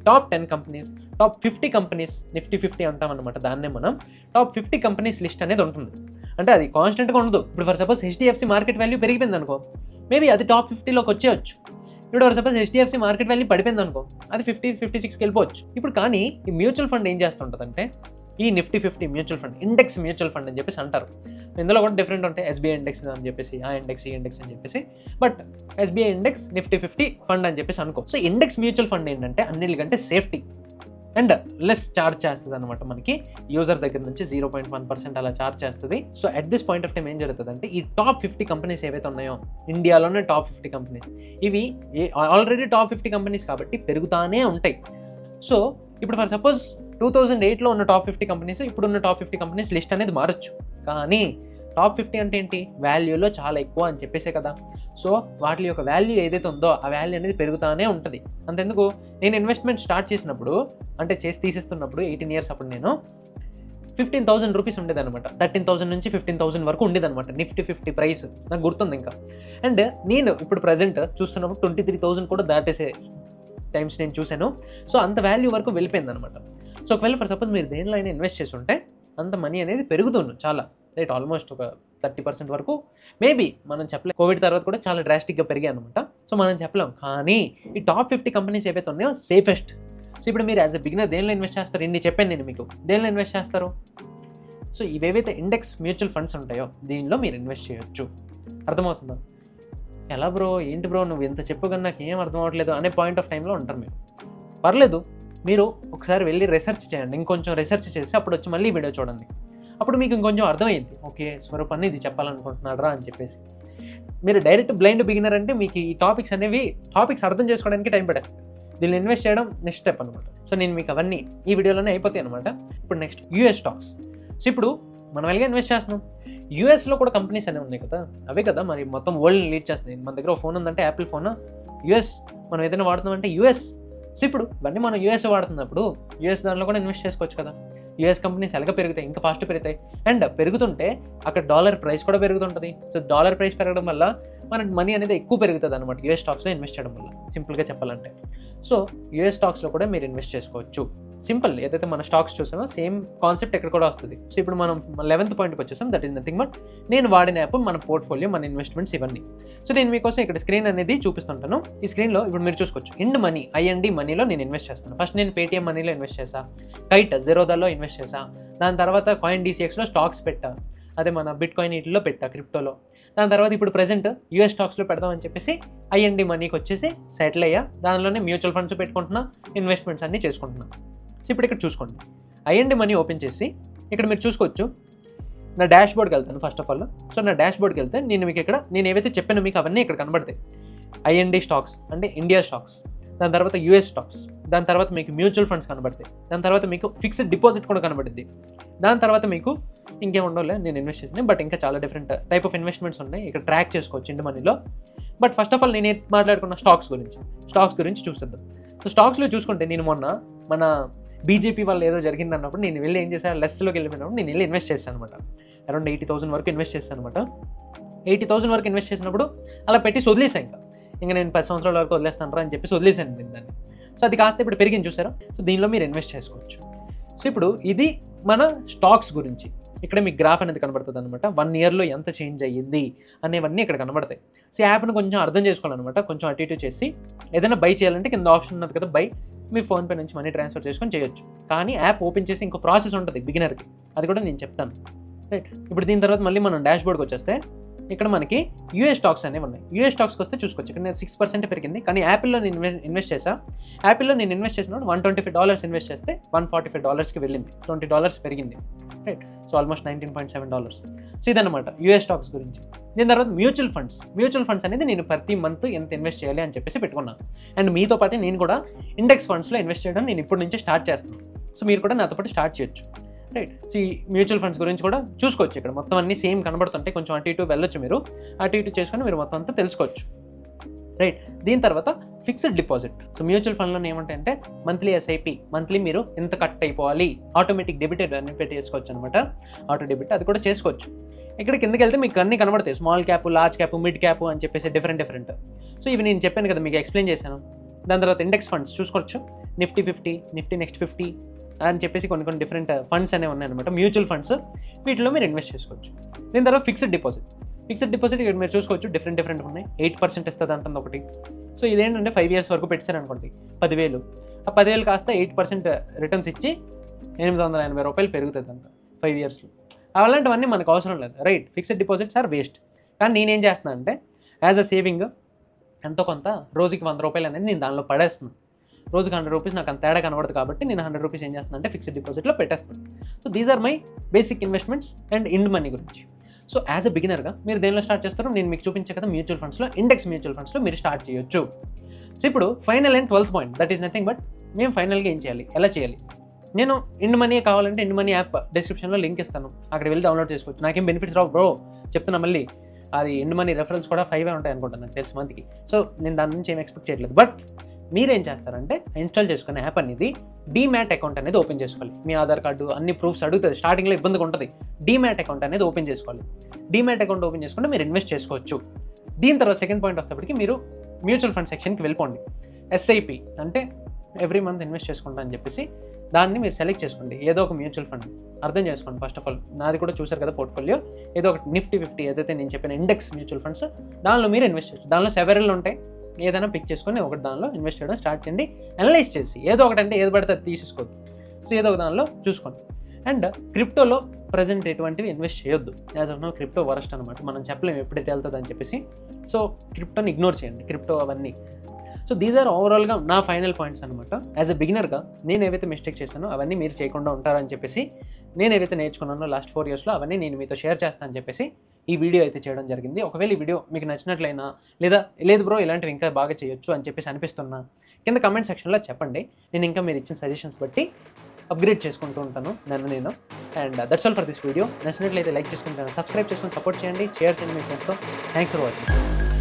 top 10 companies, top 50 companies, Nifty 50 అంటాం అనమాట. దాన్నే మనం టాప్ 50 కంపెనీస్ లిస్ట్ అనేది ఉంటుంది. అంటే అది కాన్స్టెంట్గా ఉండదు. ఇప్పుడు for suppose HDFC market value పెరిగిపోయింది అనుకో, మేబీ అది టాప్ 50లోకి వచ్చేయచ్చు. ఇప్పుడు for suppose HDFC market value పడిపోయింది అనుకో, అది 56కి వెళ్ళిపోవచ్చు. ఇప్పుడు కానీ ఈ మ్యూచువల్ ఫండ్ ఏం చేస్తుంటుందంటే ఈ Nifty 50 mutual fund index mutual fund అని చెప్పేసి అంటారు. ఇందులో కూడా డిఫరెంట్ ఉంటాయి, ఎస్బీఐ ఇండెక్స్ అని చెప్పేసి, ఆ ఇండెక్స్, ఈ ఇండెక్స్ అని చెప్పేసి. But SBI index, Nifty 50 fund అని చెప్పేసి అనుకో. సో ఇండెక్స్ మ్యూచువల్ ఫండ్ ఏంటంటే అన్నిటికంటే సేఫ్టీ అండ్ లెస్ ఛార్జ్ చేస్తుంది అనమాట. మనకి యూజర్ దగ్గర నుంచి 0.1% అలా ఛార్జ్ చేస్తుంది. So at this point of time ఏం జరుగుతుంది అంటే ఈ టాప్ 50 కంపెనీస్ ఏవైతే ఉన్నాయో ఇండియాలోనే టాప్ 50 కంపెనీస్, ఇవి ఆల్రెడీ టాప్ 50 కంపెనీస్ కాబట్టి పెరుగుతానే ఉంటాయి. సో ఇప్పుడు ఫర్ సపోజ్ 2008లో ఉన్న టాప్ 50 కంపెనీస్, ఇప్పుడున్న టాప్ 50 కంపెనీస్ లిస్ట్ అనేది మారచ్చు. కానీ టాప్ 50 అంటే ఏంటి, వాల్యూలో చాలా ఎక్కువ అని చెప్పేసే కదా. సో వాటి యొక్క వాల్యూ ఏదైతే ఉందో ఆ వాల్యూ అనేది పెరుగుతానే ఉంటుంది. అంతెందుకు, నేను ఇన్వెస్ట్మెంట్ స్టార్ట్ చేసినప్పుడు, అంటే తీసేస్తున్నప్పుడు 18 years అప్పుడు నేను 15,000 రూపీస్ ఉండేదన్నమాట. 13,000 నుంచి 15,000 వరకు ఉండేదన్నమాట నిఫ్టీ 50 ప్రైస్, నాకు గుర్తుంది ఇంకా. అండ్ నేను ఇప్పుడు ప్రజెంట్ చూస్తున్నప్పుడు 23,000 కూడా దాటేసే టైమ్స్ నేను చూశాను. సో అంత వాల్యూ వరకు వెళ్ళిపోయింది అనమాట. సో ఒకవేళ ఫర్ సపోజ్ మీరు దేనిలో అయినా ఇన్వెస్ట్ చేసి ఉంటే అంత మనీ అనేది పెరుగుతుంది చాలా, రైట్, ఆల్మోస్ట్ ఒక 30% వరకు మేబీ మనం చెప్పలేం. కోవిడ్ తర్వాత కూడా చాలా డ్రాస్టిక్గా పెరిగాయి అనమాట. సో మనం చెప్పలేం. కానీ ఈ టాప్ 50 కంపెనీస్ ఏవైతే ఉన్నాయో సేఫెస్ట్. సో ఇప్పుడు మీరు యాజ్ ఎ బిగినర్ దేనిలో ఇన్వెస్ట్ చేస్తారు, ఇన్ని చెప్పాను నేను మీకు, దేనిలో ఇన్వెస్ట్ చేస్తారు. సో ఇవేవైతే ఇండెక్స్ మ్యూచువల్ ఫండ్స్ ఉంటాయో దీనిలో మీరు ఇన్వెస్ట్ చేయొచ్చు. అర్థమవుతుందా? ఎలా బ్రో, ఏంటి బ్రో నువ్వు ఎంత చెప్పగానే నాకు ఏం అర్థం అవ్వట్లేదు అనే పాయింట్ ఆఫ్ టైంలో ఉంటారు మీరు. పర్లేదు, మీరు ఒకసారి వెళ్ళి రీసెర్చ్ చేయండి, ఇంకొంచెం రీసెర్చ్ చేసి అప్పుడు వచ్చి మళ్ళీ వీడియో చూడండి. అప్పుడు మీకు ఇంకొంచెం అర్థమైంది, ఓకే స్వరూప్ అన్ని ఇది చెప్పాలనుకుంటున్నారా అని చెప్పేసి. మీరు డైరెక్ట్ బ్లైండ్ బిగినర్ అంటే మీకు ఈ టాపిక్స్ అర్థం చేసుకోవడానికి టైం పడేస్తుంది. దీన్ని ఇన్వెస్ట్ చేయడం నెక్స్ట్ స్టెప్ అనమాట. సో నేను మీకు అవన్నీ ఈ వీడియోలోనే అయిపోతాయి అనమాట. ఇప్పుడు నెక్స్ట్ యూఎస్ స్టాక్స్. సో ఇప్పుడు మనం ఎలాగ ఇన్వెస్ట్ చేస్తున్నాం, యూఎస్లో కూడా కంపెనీస్ అనేవి ఉన్నాయి కదా, అవే కదా మరి మొత్తం వరల్డ్ లీడ్ చేస్తున్నాయి. మన దగ్గర ఫోన్ ఉందంటే యాపిల్ ఫోన్, యూఎస్ మనం ఏదైనా వాడుతున్నాం అంటే యూఎస్. సో ఇప్పుడు ఇవన్నీ మనం యూఎస్ వాడుతున్నప్పుడు యూఎస్ దానిలో కూడా ఇన్వెస్ట్ చేసుకోవచ్చు కదా. యూఎస్ కంపెనీస్ ఎలాగ పెరుగుతాయి, ఇంకా ఫాస్ట్ పెరుగుతాయి. అండ్ పెరుగుతుంటే అక్కడ డాలర్ ప్రైస్ కూడా పెరుగుతుంటుంది. సో డాలర్ ప్రైస్ పెరగడం వల్ల మన మనీ అనేది ఎక్కువ పెరుగుతుంది అనమాట యూఎస్ స్టాక్స్లో ఇన్వెస్ట్ చేయడం వల్ల, సింపుల్గా చెప్పాలంటే. సో యూఎస్ స్టాక్స్లో కూడా మీరు ఇన్వెస్ట్ చేసుకోవచ్చు. సింపుల్, ఏదైతే మన స్టాక్స్ చూసామో సేమ్ కాన్సెప్ట్ ఇక్కడ కూడా వస్తుంది. సో ఇప్పుడు మనం 11th పాయింట్కి వచ్చేసాం. దట్ ఈస్ నథింగ్ బట్ నేను వాడిన యాప్, మన పోర్ట్ఫోలియో, మన ఇన్వెస్ట్మెంట్స్ ఇవన్నీ. సో నేను మీకోసం ఇక్కడ స్క్రీన్ అనేది చూపిస్తుంటాను. ఈ స్క్రీన్లో ఇప్పుడు మీరు చూసుకోవచ్చు ఇండ్ మనీ, ఐఎన్డి మనీలో నేను ఇన్వెస్ట్ చేస్తాను. ఫస్ట్ నేను పేటిఎం మనీలో ఇన్వెస్ట్ చేసా, కైట్ జెరోదాలో ఇన్వెస్ట్ చేసా, దాని తర్వాత కాయిన్ డీసీఎక్స్లో స్టాక్స్ పెట్టా, అదే మన బిట్ కాయిన్ వీటిలో పెట్టా, క్రిప్టోలో. దాని తర్వాత ఇప్పుడు ప్రెజెంట్ యూఎస్ స్టాక్స్లో పెడదామని చెప్పేసి ఐఎన్డి మనీకి వచ్చేసి సెటిల్ అయ్యా. దానిలోనే మ్యూచువల్ ఫండ్స్ పెట్టుకుంటున్నా, ఇన్వెస్ట్మెంట్స్ అన్నీ చేసుకుంటున్నా. సో ఇప్పుడు ఇక్కడ చూసుకోండి, ఐఎన్డి మనీ ఓపెన్ చేసి ఇక్కడ మీరు చూసుకోవచ్చు. నా డాష్ బోర్డ్కి వెళ్తాను ఫస్ట్ ఆఫ్ ఆల్. సో నా డాష్ బోర్డ్కి వెళ్తే నేను మీకు ఇక్కడ నేను ఏవైతే చెప్పానో మీకు అవన్నీ ఇక్కడ కనబడతాయి. ఐఎన్డి స్టాక్స్ అంటే ఇండియా స్టాక్స్, దాని తర్వాత యూఎస్ స్టాక్స్, దాని తర్వాత మీకు మ్యూచువల్ ఫండ్స్ కనబడతాయి, దాని తర్వాత మీకు ఫిక్స్డ్ డిపాజిట్ కూడా కనబడుద్ది, దాని తర్వాత మీకు ఇంకేం ఉండవులే నేను ఇన్వెస్ట్ చేసినాయి, బట్ ఇంకా చాలా డిఫరెంట్ టైప్ ఆఫ్ ఇన్వెస్ట్మెంట్స్ ఉన్నాయి. ఇక్కడ ట్రాక్ చేసుకోవచ్చు ఇండి మనీలో. బట్ ఫస్ట్ ఆఫ్ ఆల్ నేను మాట్లాడుకున్న స్టాక్స్ గురించి చూసేద్దాం. సో స్టాక్స్లో చూసుకుంటే నేను మొన్న మన బీజేపీ వల్ల ఏదో జరిగింది అన్నప్పుడు నేను వెళ్ళి ఏం చేశాను, లెస్లోకి వెళ్ళిపోయినప్పుడు నేను వెళ్ళి ఇన్వెస్ట్ చేశాను అనమాట. అరౌండ్ 80,000 వరకు ఇన్వెస్ట్ చేశాను అనమాట. 80,000 వరకు ఇన్వెస్ట్ చేసినప్పుడు అలా పెట్టి వదిలేసాను. ఇంకా నేను 10 సంవత్సరాల వరకు వదిలేస్తాను అని చెప్పేసి వదిలేసాను నేను దాన్ని. సో అది కాస్త ఇప్పుడు పెరిగింది చూసారా. సో దీనిలో మీరు ఇన్వెస్ట్ చేసుకోవచ్చు. సో ఇప్పుడు ఇది మన స్టాక్స్ గురించి. ఇక్కడ మీకు గ్రాఫ్ అనేది కనబడుతుంది అనమాట. 1 ఇయర్లో ఎంత చేంజ్ అయ్యింది అనేవన్నీ ఇక్కడ కనబడతాయి. సో యాప్ను కొంచెం అర్థం చేసుకోవాలన్నమాట. కొంచెం అటు ఇటు చేసి ఏదైనా బై చేయాలంటే కింద ఆప్షన్ ఉన్నది కదా, బై, మీ ఫోన్పే నుంచి మనీ ట్రాన్స్ఫర్ చేసుకొని చేయొచ్చు. కానీ యాప్ ఓపెన్ చేసి ఇంకో ప్రాసెస్ ఉంటుంది బిగినర్కి, అది కూడా నేను చెప్తాను. రైట్, ఇప్పుడు దీని తర్వాత మళ్ళీ మనం డాష్ బోర్డ్కి వచ్చేస్తే ఇక్కడ మనకి యూఎస్ స్టాక్స్ అనేవి ఉన్నాయి. యూఎస్ స్టాక్స్కి వస్తే చూసుకోవచ్చు. ఇక్కడ నేను 6% పెరిగింది. కానీ యాపిల్లో నేను ఇన్వెస్ట్ చేశాను. యాపిల్లో నేను ఇన్వెస్ట్ చేసినప్పుడు $125 ఇన్వెస్ట్ చేస్తే $145కి వెళ్ళింది, $20 పెరిగింది. Right, so almost $19.7. సో ఇదన్నమాట యూఎస్ స్టాక్స్ గురించి. దీని తర్వాత మ్యూచువల్ ఫండ్స్ అనేది నేను ప్రతి మంత్ ఎంత ఇన్వెస్ట్ చేయాలి అని చెప్పేసి పెట్టుకున్నాను. అండ్ మీతో పాటు నేను కూడా ఇండెక్స్ ఫండ్స్లో ఇన్వెస్ట్ చేయడం నేను ఇప్పటి నుంచి స్టార్ట్ చేస్తాను. సో మీరు కూడా నాతో పాటు స్టార్ట్ చేయొచ్చు. రైట్, సో ఈ మ్యూచువల్ ఫండ్స్ గురించి కూడా చూసుకోవచ్చు. ఇక్కడ మొత్తం అన్ని సేమ్ కనబడుతుంటే కొంచెం అటు ఇటు వెళ్ళొచ్చు, మీరు అటు ఇటు చేసుకొని మీరు మొత్తం అంతా తెలుసుకోవచ్చు. రైట్, దీని తర్వాత ఫిక్స్డ్ డిపాజిట్. సో మ్యూచువల్ ఫండ్లో ఏమంటాయంటే మంత్లీ ఎస్ఐపి, మంత్లీ మీరు ఎంత కట్ అయిపోవాలి, ఆటోమేటిక్ డెబిట్ అని పెట్టి చేసుకోవచ్చు అనమాట. ఆటో డెబిట్ అది కూడా చేసుకోవచ్చు. ఇక్కడ కిందకి వెళ్తే మీకు అన్ని కనబడతాయి, small cap, large cap, mid cap అని చెప్పేసి డిఫరెంట్. సో ఇవి నేను చెప్పాను కదా, మీకు ఎక్స్ప్లెయిన్ చేశాను. దాని తర్వాత ఇండెక్స్ ఫండ్స్ చూసుకోవచ్చు. నిఫ్టీ 50, నిఫ్టీ నెక్స్ట్ 50 అని చెప్పేసి కొన్ని డిఫరెంట్ ఫండ్స్ అనేవి ఉన్నాయన్నమాట, మ్యూచువల్ ఫండ్స్. వీటిలో మీరు ఇన్వెస్ట్ చేసుకోవచ్చు. దీని తర్వాత ఫిక్స్డ్ డిపాజిట్ ఇక్కడ మీరు చూసుకోవచ్చు. డిఫరెంట్ ఉన్నాయి. 8% ఇస్తుంది అంటుంది ఒకటి. సో ఇదేంటంటే 5 years వరకు పెట్టారనుకోండి 10,000. ఆ 10,000 కాస్త 8% రిటర్న్స్ ఇచ్చి $880 పెరుగుతుంది అంట 5 yearsలో. అలాంటివన్నీ మనకు అవసరం లేదు. Right, fixed deposits are waste. కానీ నేనేం చేస్తున్నాను అంటే యాజ్ అ సేవింగ్ ఎంతో కొంత రోజుకి $100 అనేది నేను దానిలో పడేస్తున్నాను. రోజుకి $100 నాకు అంత తేడా కనబడదు కాబట్టి నేను $100 ఏం చేస్తాను అంటే ఫిక్స్డ్ డిపాజిట్లో పెట్టేస్తాను. So these are my basic investments and Ind Money గురించి. సో యాజ్ అ బిగినర్గా మీరు దేనిలో స్టార్ట్ చేస్తారో నేను మీకు చూపించే కదా మ్యూచువల్ ఫండ్స్లో, ఇండెక్స్ మ్యూచువల్ ఫండ్స్లో మీరు స్టార్ట్ చేయొచ్చు. సో ఇప్పుడు final and 12th point, that is nothing but మేము ఫైనల్గా ఏం చేయాలి, ఎలా చేయాలి. నేను ఇండ్ మనీ కావాలంటే ఇండ్ మనీ యాప్ డిస్క్రిప్షన్లో లింక్ ఇస్తాను, అక్కడ వెళ్ళి డౌన్లోడ్ చేసుకోవచ్చు. నాకేం బెనిఫిట్స్ రావు బ్రో చెప్తున్నా. మళ్ళీ అది ఇండ్ మనీ రెఫరెన్స్ కూడా 5 ఉంటాయి అనుకుంటాను నాకు తెలిసి మంత్కి. సో నేను దాని నుంచి ఏం ఎక్స్పెక్ట్ చేయట్లేదు. బట్ మీరేం చేస్తారంటే ఇన్స్టాల్ చేసుకునే యాప్ అనేది డీమ్యాట్ అకౌంట్ అనేది ఓపెన్ చేసుకోవాలి. మీ ఆధార్ కార్డు అన్ని ప్రూఫ్స్ అడుగుతుంది, స్టార్టింగ్లో ఇబ్బందిగా ఉంటుంది. డీమ్యాట్ అకౌంట్ అనేది ఓపెన్ చేసుకోవాలి. డీమ్యాట్ అకౌంట్ ఓపెన్ చేసుకుంటే మీరు ఇన్వెస్ట్ చేసుకోవచ్చు. దీని తర్వాత సెకండ్ పాయింట్ వస్తేప్పటికి మీరు మ్యూచువల్ ఫండ్ సెక్షన్కి వెళ్ళిపోండి. ఎస్ఐపి అంటే ఎవ్రీ మంత్ ఇన్వెస్ట్ చేసుకుంటా అని చెప్పేసి దాన్ని మీరు సెలెక్ట్ చేసుకోండి. ఏదో ఒక మ్యూచువల్ ఫండ్ అర్థం చేసుకోండి. ఫస్ట్ ఆఫ్ ఆల్ నాది కూడా చూసారు కదా పోర్ట్ఫోలియో, ఏదో ఒక నిఫ్టీ 50 ఏదైతే నేను చెప్పిన ఇండెక్స్ మ్యూచువల్ ఫండ్స్, దానిలో మీరు ఇన్వెస్ట్ చేయొచ్చు. దానిలో సెవెరల్ ఉంటాయి, ఏదైనా పిక్ చేసుకొని ఒకటి దానిలో ఇన్వెస్ట్ చేయడం స్టార్ట్ చేయండి. అనలైజ్ చేసి ఏదో ఒకటి అంటే ఏది పడితే అది తీసేసుకోవద్దు. సో ఏదో ఒక దానిలో చూసుకోండి. అండ్ క్రిప్టోలో ప్రజెంట్ ఎటువంటివి ఇన్వెస్ట్ చేయొద్దు. As of now crypto worst అనమాట, మనం చెప్పలేము ఎప్పుడైతే వెళ్తుంది అని చెప్పేసి. సో క్రిప్టోని ఇగ్నోర్ చేయండి, క్రిప్టో అవన్నీ. సో దీస్ ఆర్ ఓవరాల్గా నా ఫైనల్ పాయింట్స్ అనమాట. యాజ్ అ బిగినర్గా నేను ఏవైతే మిస్టేక్ చేశానో అవన్నీ మీరు చేయకుండా ఉంటారని చెప్పేసి, నేను ఏవైతే నేర్చుకున్నానో లాస్ట్ 4 yearsలో అవన్నీ నేను మీతో షేర్ చేస్తానని చెప్పేసి ఈ వీడియో అయితే చేయడం జరిగింది. ఒకవేళ ఈ వీడియో మీకు నచ్చినట్లయినా లేదా లేదు బ్రో ఇలాంటివి ఇంకా బాగా చేయొచ్చు అని చెప్పేసి అనిపిస్తున్నా కింద కమెంట్ సెక్షన్లో చెప్పండి. నేను ఇంకా మీరు ఇచ్చిన సజెషన్స్ బట్టి అప్గ్రేడ్ చేసుకుంటూ ఉంటాను నేను. And that's all for this video. నచ్చినట్లయితే లైక్ చేసుకుంటాను, సబ్స్క్రైబ్ చేసుకొని సపోర్ట్ చేయండి, షేర్ చేయండి మీ ఫ్రెండ్స్తో. Thanks for watching.